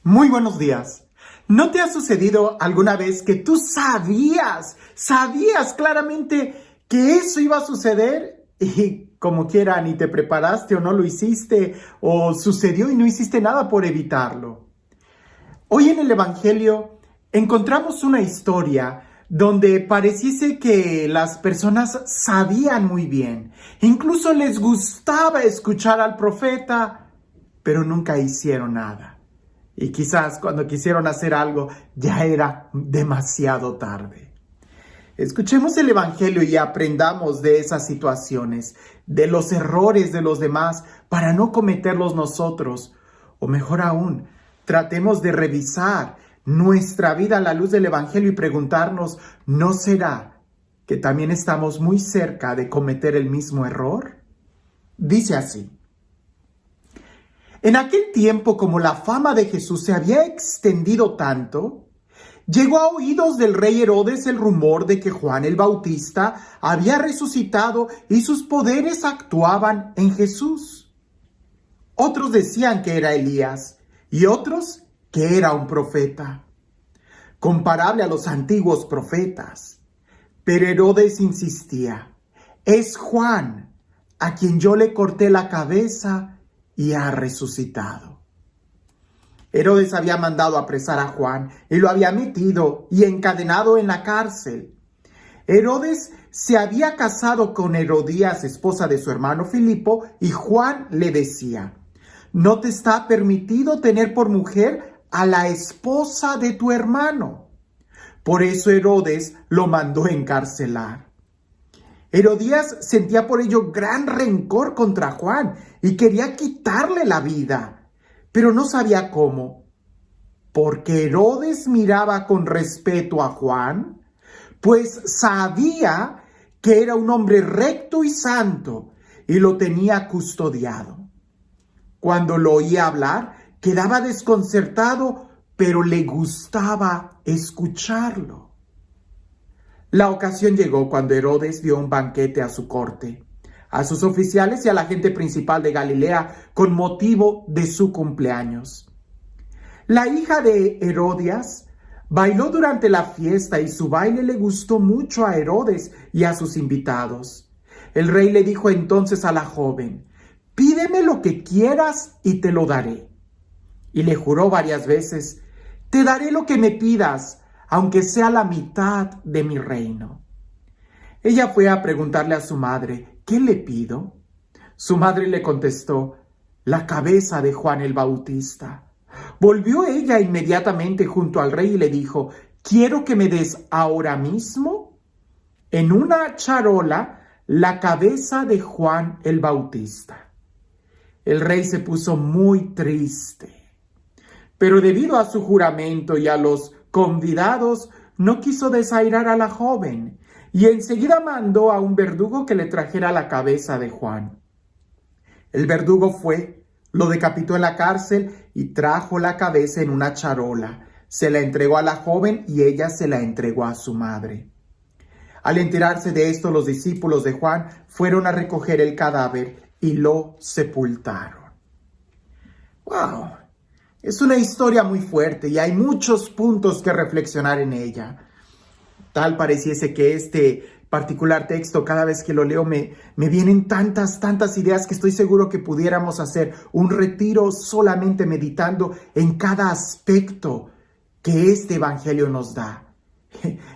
Muy buenos días. ¿No te ha sucedido alguna vez que tú sabías claramente que eso iba a suceder y como quiera ni te preparaste o no lo hiciste o sucedió y no hiciste nada por evitarlo? Hoy en el Evangelio encontramos una historia donde pareciese que las personas sabían muy bien, incluso les gustaba escuchar al profeta, pero nunca hicieron nada. Y quizás cuando quisieron hacer algo ya era demasiado tarde. Escuchemos el Evangelio y aprendamos de esas situaciones, de los errores de los demás para no cometerlos nosotros. O mejor aún, tratemos de revisar nuestra vida a la luz del Evangelio y preguntarnos, ¿no será que también estamos muy cerca de cometer el mismo error? Dice así. En aquel tiempo, como la fama de Jesús se había extendido tanto, llegó a oídos del rey Herodes el rumor de que Juan el Bautista había resucitado y sus poderes actuaban en Jesús. Otros decían que era Elías y otros que era un profeta, comparable a los antiguos profetas. Pero Herodes insistía, es Juan, a quien yo le corté la cabeza y ha resucitado. Herodes había mandado apresar a Juan y lo había metido y encadenado en la cárcel. Herodes se había casado con Herodías, esposa de su hermano Filipo, y Juan le decía, no te está permitido tener por mujer a la esposa de tu hermano. Por eso Herodes lo mandó encarcelar. Herodías sentía por ello gran rencor contra Juan y quería quitarle la vida, pero no sabía cómo. Porque Herodes miraba con respeto a Juan, pues sabía que era un hombre recto y santo y lo tenía custodiado. Cuando lo oía hablar, quedaba desconcertado, pero le gustaba escucharlo. La ocasión llegó cuando Herodes dio un banquete a su corte, a sus oficiales y a la gente principal de Galilea con motivo de su cumpleaños. La hija de Herodías bailó durante la fiesta y su baile le gustó mucho a Herodes y a sus invitados. El rey le dijo entonces a la joven, pídeme lo que quieras y te lo daré. Y le juró varias veces, te daré lo que me pidas, aunque sea la mitad de mi reino. Ella fue a preguntarle a su madre, ¿qué le pido? Su madre le contestó, la cabeza de Juan el Bautista. Volvió ella inmediatamente junto al rey y le dijo, quiero que me des ahora mismo en una charola la cabeza de Juan el Bautista. El rey se puso muy triste, pero debido a su juramento y a los convidados, no quiso desairar a la joven y enseguida mandó a un verdugo que le trajera la cabeza de Juan. El verdugo fue, lo decapitó en la cárcel y trajo la cabeza en una charola. Se la entregó a la joven y ella se la entregó a su madre. Al enterarse de esto, los discípulos de Juan fueron a recoger el cadáver y lo sepultaron. ¡Wow! Es una historia muy fuerte y hay muchos puntos que reflexionar en ella. Tal pareciese que este particular texto, cada vez que lo leo, me vienen tantas ideas que estoy seguro que pudiéramos hacer un retiro solamente meditando en cada aspecto que este evangelio nos da.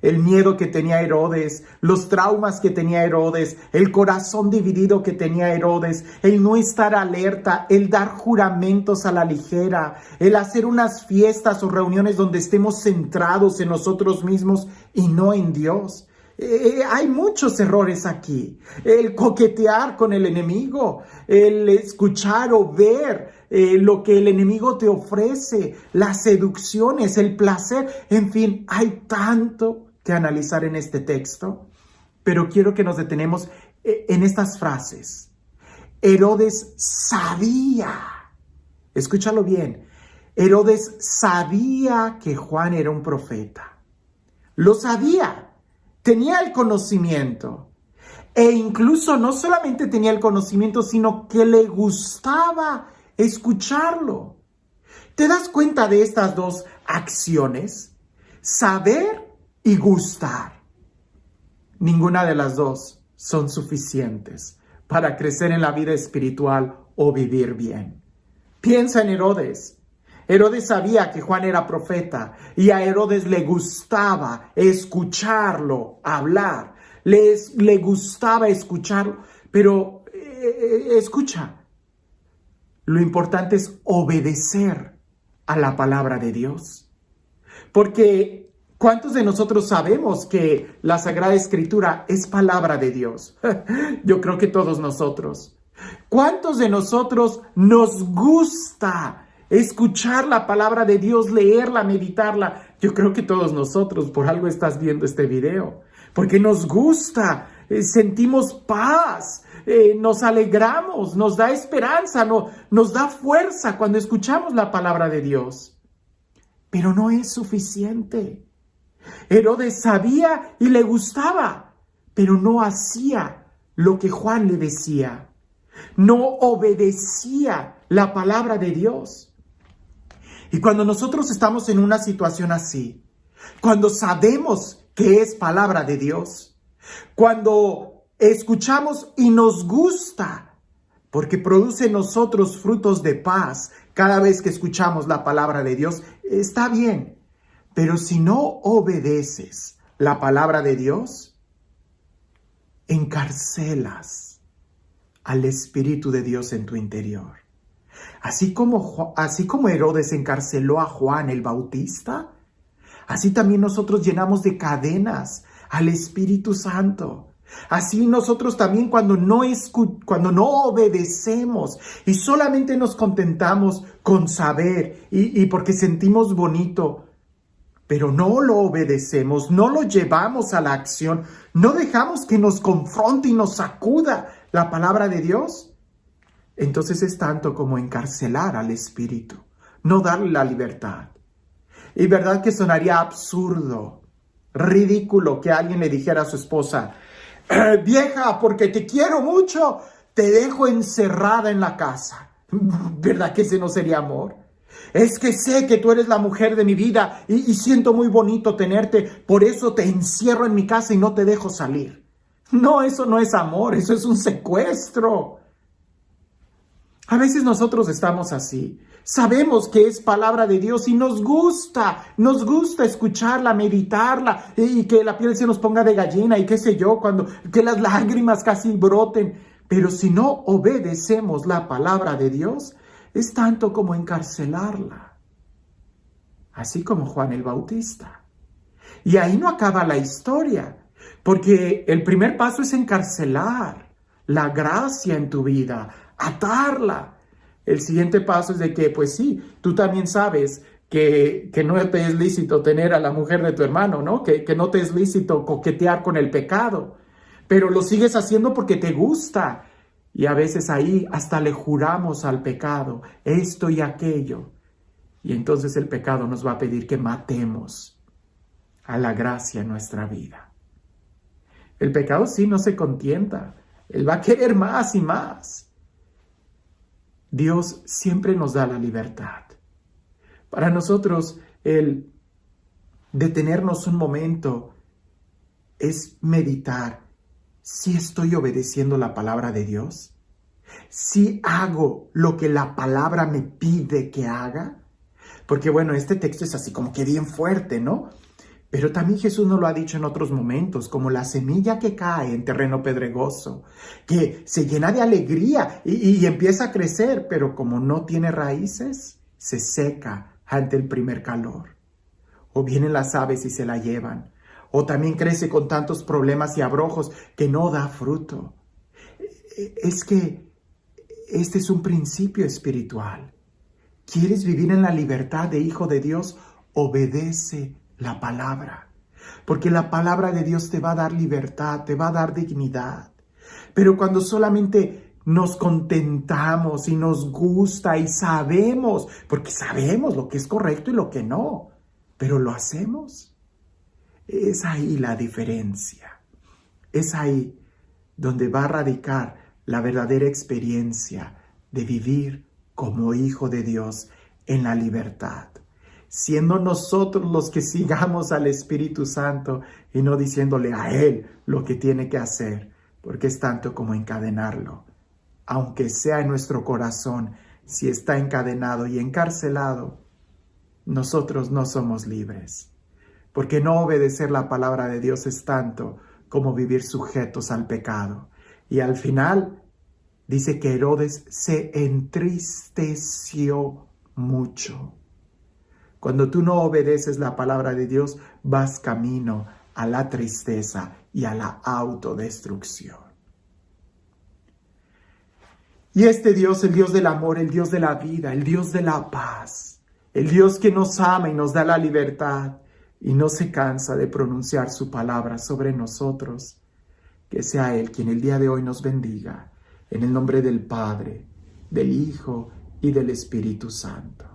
El miedo que tenía Herodes, los traumas que tenía Herodes, el corazón dividido que tenía Herodes, el no estar alerta, el dar juramentos a la ligera, el hacer unas fiestas o reuniones donde estemos centrados en nosotros mismos y no en Dios. Hay muchos errores aquí. El coquetear con el enemigo, el escuchar o ver lo que el enemigo te ofrece, las seducciones, el placer, en fin, hay tanto que analizar en este texto, pero quiero que nos detenemos en estas frases. Herodes sabía, escúchalo bien, Herodes sabía que Juan era un profeta. Lo sabía. Tenía el conocimiento e incluso no solamente tenía el conocimiento, sino que le gustaba escucharlo. ¿Te das cuenta de estas dos acciones? Saber y gustar. Ninguna de las dos son suficientes para crecer en la vida espiritual o vivir bien. Piensa en Herodes. Herodes sabía que Juan era profeta y a Herodes le gustaba escucharlo hablar. Le gustaba escucharlo, pero escucha, lo importante es obedecer a la palabra de Dios. Porque ¿cuántos de nosotros sabemos que la Sagrada Escritura es palabra de Dios? Yo creo que todos nosotros. ¿Cuántos de nosotros nos gusta escuchar la palabra de Dios, leerla, meditarla? Yo creo que todos nosotros, por algo estás viendo este video, porque nos gusta, sentimos paz, nos alegramos, nos da esperanza, nos da fuerza cuando escuchamos la palabra de Dios. Pero no es suficiente. Herodes sabía y le gustaba, pero no hacía lo que Juan le decía. No obedecía la palabra de Dios. Y cuando nosotros estamos en una situación así, cuando sabemos que es palabra de Dios, cuando escuchamos y nos gusta, porque produce en nosotros frutos de paz cada vez que escuchamos la palabra de Dios, está bien. Pero si no obedeces la palabra de Dios, encarcelas al Espíritu de Dios en tu interior. Así como Herodes encarceló a Juan el Bautista, así también nosotros llenamos de cadenas al Espíritu Santo. Así nosotros también cuando no obedecemos y solamente nos contentamos con saber y porque sentimos bonito, pero no lo obedecemos, no lo llevamos a la acción, no dejamos que nos confronte y nos sacuda la palabra de Dios, entonces es tanto como encarcelar al Espíritu, no darle la libertad. Y verdad que sonaría absurdo, ridículo que alguien le dijera a su esposa: vieja, porque te quiero mucho, te dejo encerrada en la casa. ¿Verdad que ese no sería amor? Es que sé que tú eres la mujer de mi vida y siento muy bonito tenerte, por eso te encierro en mi casa y no te dejo salir. No, eso no es amor, eso es un secuestro. A veces nosotros estamos así. Sabemos que es palabra de Dios y nos gusta escucharla, meditarla y que la piel se nos ponga de gallina y qué sé yo, que las lágrimas casi broten. Pero si no obedecemos la palabra de Dios, es tanto como encarcelarla. Así como Juan el Bautista. Y ahí no acaba la historia, porque el primer paso es encarcelar la gracia en tu vida, atarla. El siguiente paso es de que, pues sí, tú también sabes que no te es lícito tener a la mujer de tu hermano, ¿no? Que no te es lícito coquetear con el pecado, pero lo sigues haciendo porque te gusta. Y a veces ahí hasta le juramos al pecado esto y aquello. Y entonces el pecado nos va a pedir que matemos a la gracia en nuestra vida. El pecado sí no se contienta. Él va a querer más y más. Dios siempre nos da la libertad. Para nosotros, el detenernos un momento es meditar. ¿Si estoy obedeciendo la palabra de Dios? ¿Si hago lo que la palabra me pide que haga? Porque bueno, este texto es así como que bien fuerte, ¿no? Pero también Jesús nos lo ha dicho en otros momentos, como la semilla que cae en terreno pedregoso, que se llena de alegría y empieza a crecer, pero como no tiene raíces, se seca ante el primer calor. O vienen las aves y se la llevan. O también crece con tantos problemas y abrojos que no da fruto. Es que este es un principio espiritual. ¿Quieres vivir en la libertad de hijo de Dios? Obedece la palabra. Porque la palabra de Dios te va a dar libertad, te va a dar dignidad. Pero cuando solamente nos contentamos y nos gusta y sabemos, porque sabemos lo que es correcto y lo que no, pero lo hacemos, es ahí la diferencia. Es ahí donde va a radicar la verdadera experiencia de vivir como hijo de Dios en la libertad, siendo nosotros los que sigamos al Espíritu Santo y no diciéndole a Él lo que tiene que hacer, porque es tanto como encadenarlo. Aunque sea en nuestro corazón, si está encadenado y encarcelado, nosotros no somos libres, porque no obedecer la palabra de Dios es tanto como vivir sujetos al pecado. Y al final dice que Herodes se entristeció mucho. Cuando tú no obedeces la palabra de Dios, vas camino a la tristeza y a la autodestrucción. Y este Dios, el Dios del amor, el Dios de la vida, el Dios de la paz, el Dios que nos ama y nos da la libertad y no se cansa de pronunciar su palabra sobre nosotros, que sea Él quien el día de hoy nos bendiga, en el nombre del Padre, del Hijo y del Espíritu Santo.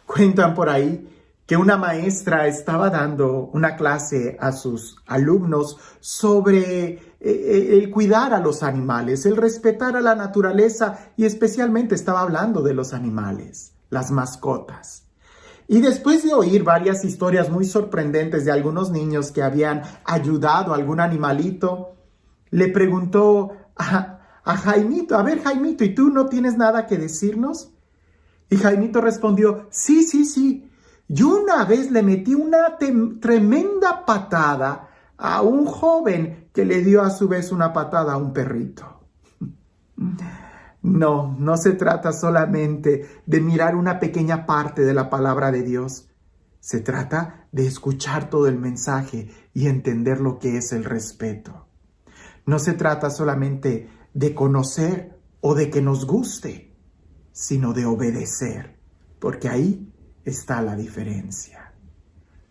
Cuentan por ahí que una maestra estaba dando una clase a sus alumnos sobre el cuidar a los animales, el respetar a la naturaleza, y especialmente estaba hablando de los animales, las mascotas. Y después de oír varias historias muy sorprendentes de algunos niños que habían ayudado a algún animalito, le preguntó a Jaimito: a ver, Jaimito, ¿y tú no tienes nada que decirnos? Y Jaimito respondió: sí. Yo una vez le metí una tremenda patada a un joven que le dio a su vez una patada a un perrito. No se trata solamente de mirar una pequeña parte de la palabra de Dios. Se trata de escuchar todo el mensaje y entender lo que es el respeto. No se trata solamente de conocer o de que nos guste, sino de obedecer, porque ahí está la diferencia.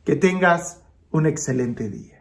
Que tengas un excelente día.